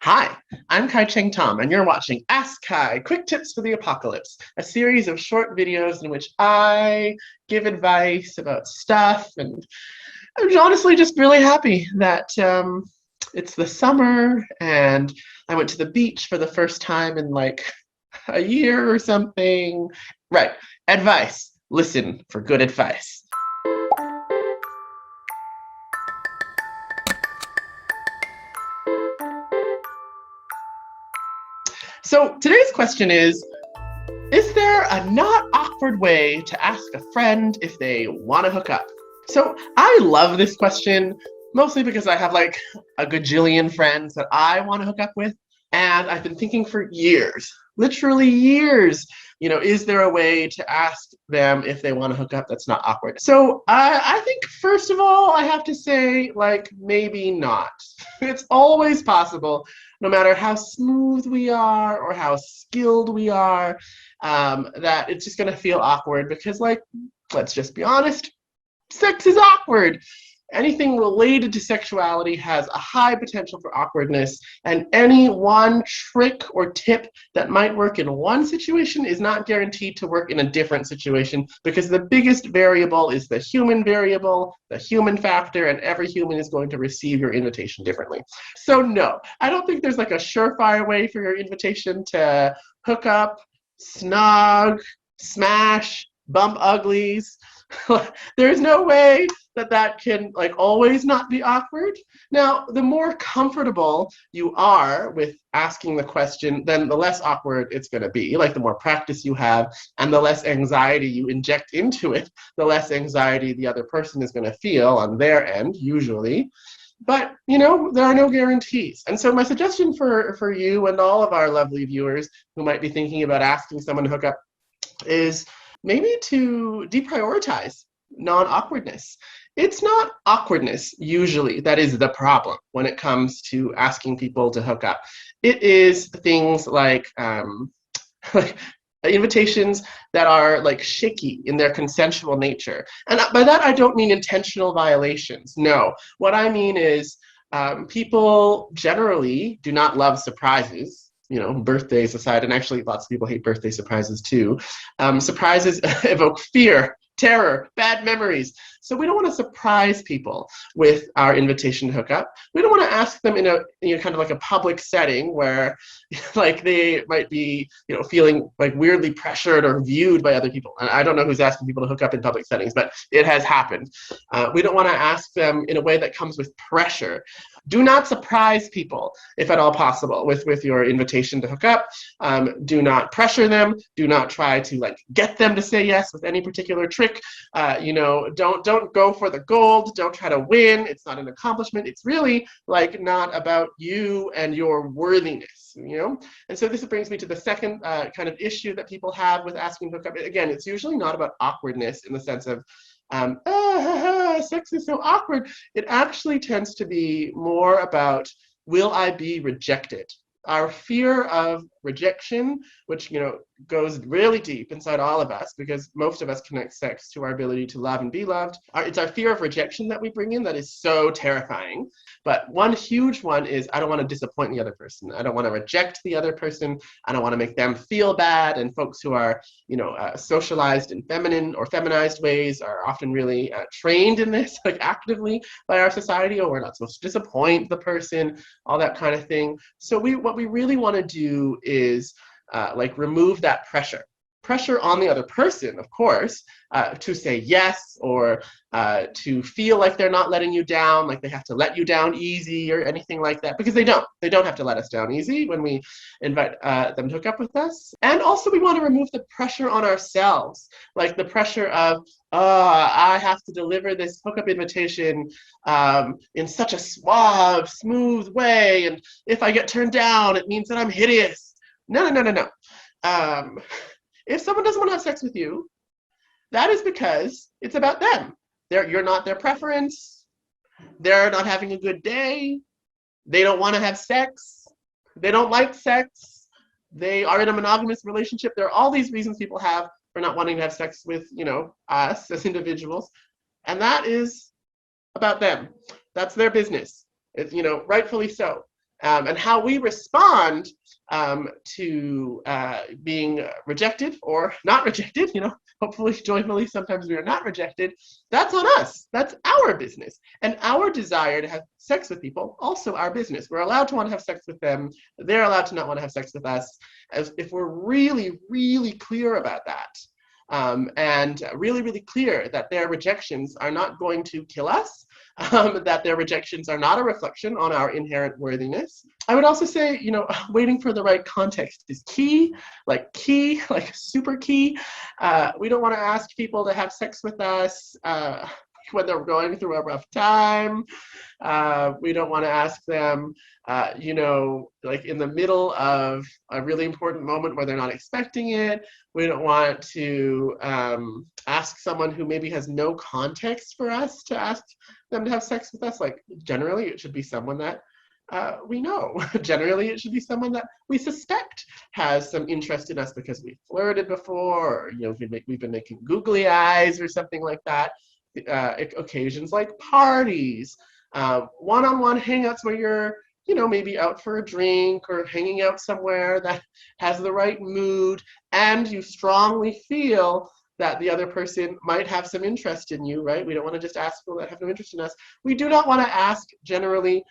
Hi, I'm Cheng Thom, and you're watching Ask Kai, Quick Tips for the Apocalypse, a series of short videos in which I give advice about stuff. And I'm honestly just really happy that it's the summer and I went to the beach for the first time in like a year or something. Right, advice. Listen for good advice. So today's question is there a not awkward way to ask a friend if they want to hook up? So I love this question mostly because I have like a gajillion friends that I want to hook up with. And I've been thinking for years, literally years, is there a way to ask them if they want to hook up that's not awkward? So I think, first of all, I have to say, like, maybe not. It's always possible, no matter how smooth we are or how skilled we are, that it's just going to feel awkward because, like, let's just be honest, sex is awkward. Anything related to sexuality has a high potential for awkwardness, and any one trick or tip that might work in one situation is not guaranteed to work in a different situation because the biggest variable is the human variable, the human factor, and every human is going to receive your invitation differently. So no, I don't think there's like a surefire way for your invitation to hook up, snog, smash, bump uglies. There's no way that can like always not be awkward. Now, the more comfortable you are with asking the question, then the less awkward it's going to be. Like the more practice you have and the less anxiety you inject into it, the less anxiety the other person is going to feel on their end, usually. But there are no guarantees. And so my suggestion for you and all of our lovely viewers who might be thinking about asking someone to hook up is maybe to deprioritize non-awkwardness. It's not awkwardness usually that is the problem when it comes to asking people to hook up. It is things like like invitations that are like shaky in their consensual nature. And by that I don't mean intentional violations. No, what I mean is people generally do not love surprises, birthdays aside, and actually lots of people hate birthday surprises too. Surprises evoke fear, terror, bad memories. So we don't want to surprise people with our invitation to hook up. We don't want to ask them in a kind of like a public setting where like they might be feeling like weirdly pressured or viewed by other people. And I don't know who's asking people to hook up in public settings, but it has happened. We don't want to ask them in a way that comes with pressure. Do not surprise people, if at all possible, with your invitation to hook up. Do not pressure them. Do not try to like get them to say yes with any particular trick. Don't go for the gold. Don't try to win. It's not an accomplishment. It's really like not about you and your worthiness. And so this brings me to the second kind of issue that people have with asking to hook up. Again, it's usually not about awkwardness in the sense of sex is so awkward. It actually tends to be more about, will I be rejected? Our fear of rejection, which goes really deep inside all of us, because most of us connect sex to our ability to love and be loved. It's our fear of rejection that we bring in that is so terrifying. But one huge one is, I don't want to disappoint the other person. I don't want to reject the other person. I don't want to make them feel bad. And folks who are socialized in feminine or feminized ways are often really trained in this, like actively by our society. Or we're not supposed to disappoint the person, all that kind of thing. So what we really want to do is like remove that pressure on the other person, of course, to say yes, or to feel like they're not letting you down, like they have to let you down easy or anything like that, because they don't have to let us down easy when we invite them to hook up with us. And also we want to remove the pressure on ourselves, like the pressure of, I have to deliver this hookup invitation in such a suave, smooth way, and if I get turned down, it means that I'm hideous. No. If someone doesn't want to have sex with you, that is because it's about them. You're not their preference. They're not having a good day. They don't want to have sex. They don't like sex. They are in a monogamous relationship. There are all these reasons people have for not wanting to have sex with, us as individuals. And that is about them. That's their business. It's, rightfully so. and how we respond to being rejected or not rejected, hopefully, joyfully, sometimes we are not rejected. That's on us. That's our business. And our desire to have sex with people, also our business. We're allowed to want to have sex with them. They're allowed to not want to have sex with us. As if we're really, really clear about that. And really, really clear that their rejections are not going to kill us, that their rejections are not a reflection on our inherent worthiness. I would also say, waiting for the right context is key, like super key. We don't want to ask people to have sex with us when they're going through a rough time. We don't want to ask them, like in the middle of a really important moment where they're not expecting it. We don't want to ask someone who maybe has no context for us to ask them to have sex with us. Like, generally, it should be someone that we know. Generally, it should be someone that we suspect has some interest in us because we flirted before, or we've been making googly eyes or something like that. Occasions like parties, one-on-one hangouts where you're, maybe out for a drink or hanging out somewhere that has the right mood, and you strongly feel that the other person might have some interest in you, right? We don't want to just ask people that have no interest in us. We do not want to ask, generally,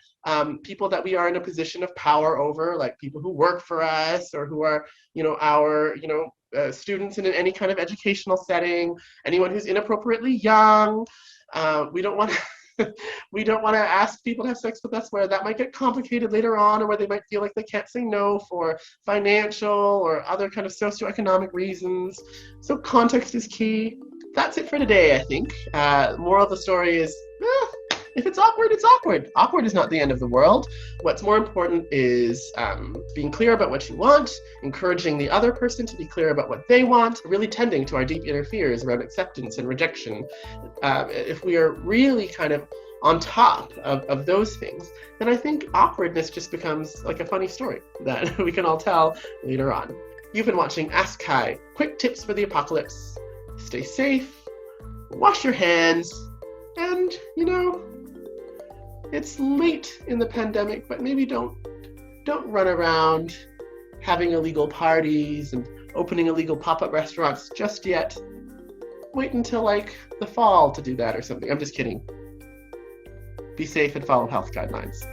people that we are in a position of power over, like people who work for us or who are, our, students in any kind of educational setting, anyone who's inappropriately young. We don't want to we don't want to ask people to have sex with us where that might get complicated later on, or where they might feel like they can't say no for financial or other kind of socioeconomic reasons. So context is key. That's it for today, I think. Moral of the story is, if it's awkward, it's awkward. Awkward is not the end of the world. What's more important is being clear about what you want, encouraging the other person to be clear about what they want, really tending to our deep inner fears around acceptance and rejection. If we are really kind of on top of those things, then I think awkwardness just becomes like a funny story that we can all tell later on. You've been watching Ask Kai, quick tips for the apocalypse. Stay safe, wash your hands, and, it's late in the pandemic, but maybe don't run around having illegal parties and opening illegal pop-up restaurants just yet. Wait until like the fall to do that or something. I'm just kidding. Be safe and follow health guidelines.